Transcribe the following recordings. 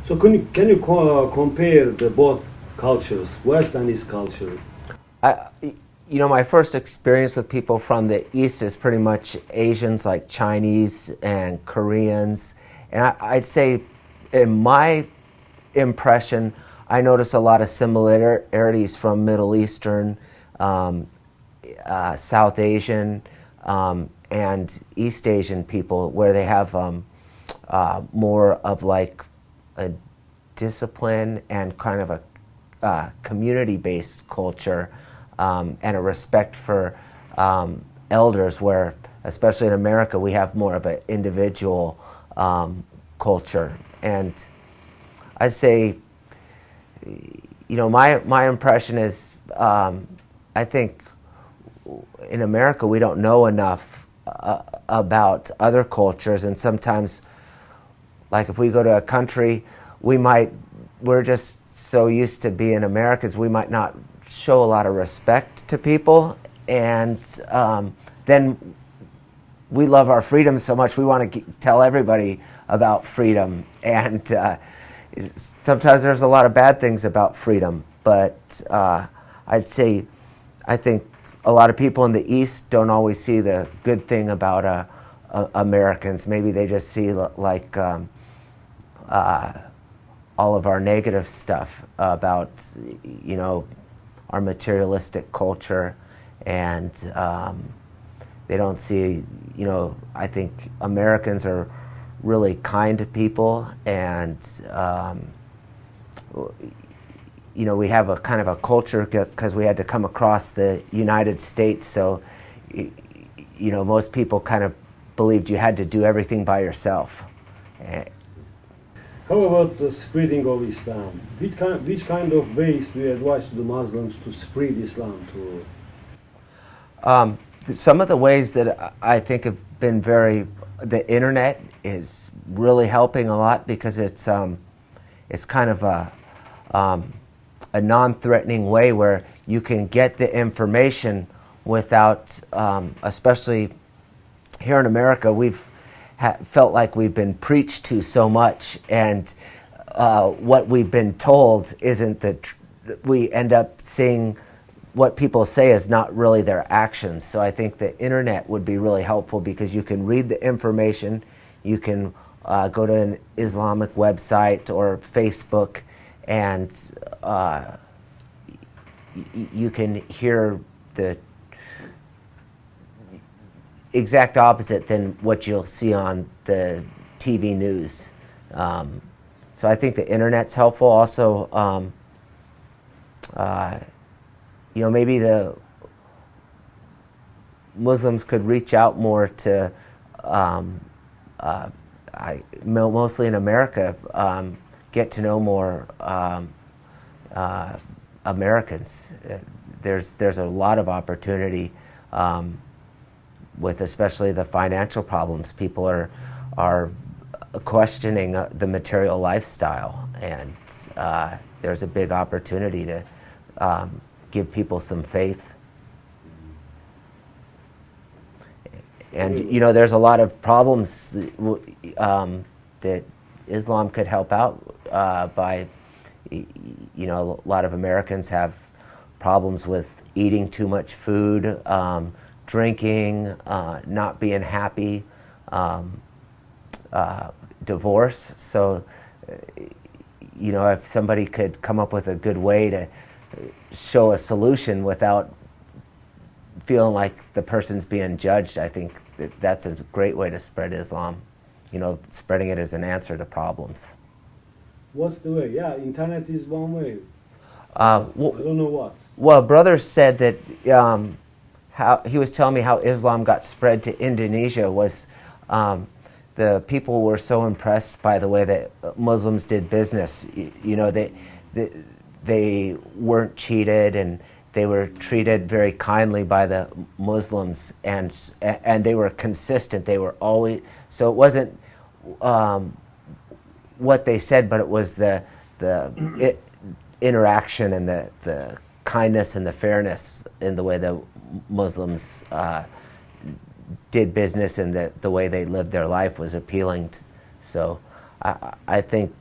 So can you compare the both cultures, West and East culture? You know, my first experience with people from the East is pretty much Asians like Chinese and Koreans. And I'd say in my impression, I notice a lot of similarities from Middle Eastern, South Asian, and East Asian people, where they have more of like a discipline and kind of a community-based culture, and a respect for elders, where, especially in America, we have more of an individual culture. And I'd say, you know, my impression is, I think in America we don't know enough about other cultures, and sometimes, like if we go to a country, we're just so used to being Americans, we might not show a lot of respect to people, and then we love our freedom so much we want to tell everybody about freedom, and sometimes there's a lot of bad things about freedom, but I'd say I think a lot of people in the East don't always see the good thing about Americans. Maybe they just see like all of our negative stuff about, you know, our materialistic culture, and they don't see, you know, I think Americans are really kind people, and you know, we have a kind of a culture because we had to come across the United States, so you know, most people kind of believed you had to do everything by yourself. How about the spreading of Islam? Which kind of ways do you advise to the Muslims to spread Islam to? Some of the ways that I think have been the internet is really helping a lot, because it's kind of a non-threatening way where you can get the information without, especially here in America, we've felt like we've been preached to so much, and what we've been told isn't we end up seeing what people say is not really their actions. So I think the internet would be really helpful, because you can read the information, you can go to an Islamic website or Facebook, and you can hear the exact opposite than what you'll see on the TV news. So I think the internet's helpful. Also, you know, maybe the Muslims could reach out more to, mostly in America, get to know more Americans. There's a lot of opportunity with especially the financial problems. People are questioning the material lifestyle, and there's a big opportunity to give people some faith. And you know, there's a lot of problems that Islam could help out by, you know, a lot of Americans have problems with eating too much food, drinking, not being happy, divorce. So, you know, if somebody could come up with a good way to show a solution without feeling like the person's being judged, I think that's a great way to spread Islam. You know, spreading it as an answer to problems. What's the way? Yeah, internet is one way. I don't know what. Well, brother said that how he was telling me how Islam got spread to Indonesia was the people were so impressed by the way that Muslims did business. You know, they weren't cheated, and they were treated very kindly by the Muslims, and they were consistent. They were always, so it wasn't what they said, but it was the interaction and the kindness and the fairness in the way the Muslims did business, and the way they lived their life was appealing. So I think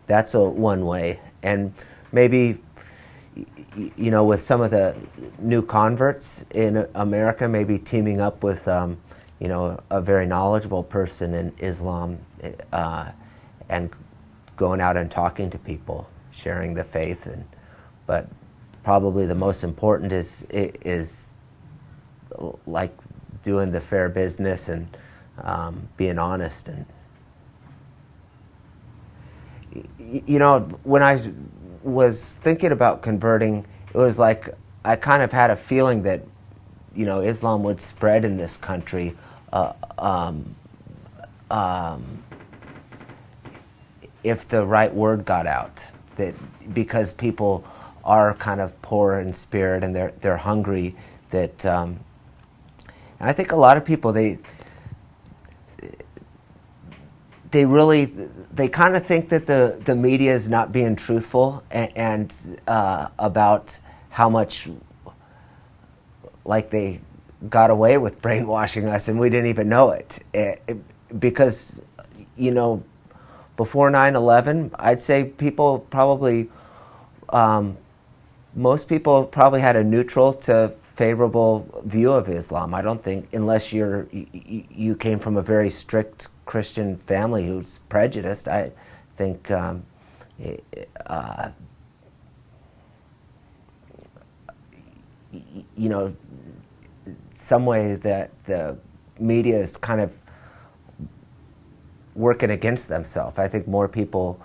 that's one way. And maybe, you know, with some of the new converts in America, maybe teaming up with, you know, a very knowledgeable person in Islam, and going out and talking to people, sharing the faith. But probably the most important is like doing the fair business and being honest. And you know, when I was thinking about converting, it was like I kind of had a feeling that, you know, Islam would spread in this country if the right word got out. That because people are kind of poor in spirit and they're hungry. That and I think a lot of people they kind of think that the media is not being truthful and about how much like they got away with brainwashing us and we didn't even know it. Because, you know, before 9/11, I'd say people probably, most people probably had a neutral to favorable view of Islam. I don't think, unless you came from a very strict Christian family who's prejudiced, I think you know, some way that the media is kind of working against themselves. I think more people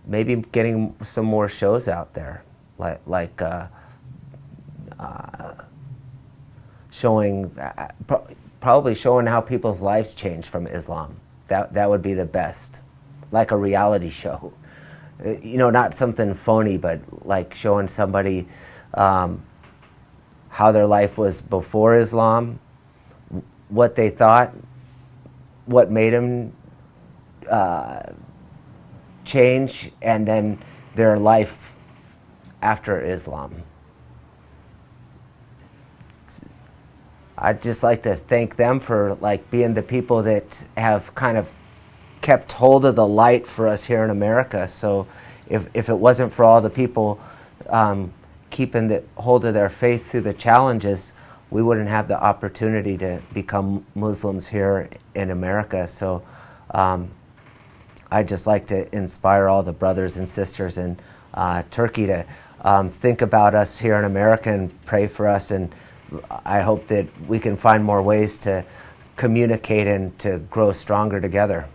maybe getting some more shows out there, like showing, probably showing how people's lives change from Islam. That would be the best, like a reality show. You know, not something phony, but like showing somebody how their life was before Islam, what they thought, what made them change, and then their life after Islam. I'd just like to thank them for like being the people that have kind of kept hold of the light for us here in America. So if it wasn't for all the people keeping the hold of their faith through the challenges, we wouldn't have the opportunity to become Muslims here in America. So I'd just like to inspire all the brothers and sisters in Turkey to think about us here in America and pray for us. And I hope that we can find more ways to communicate and to grow stronger together.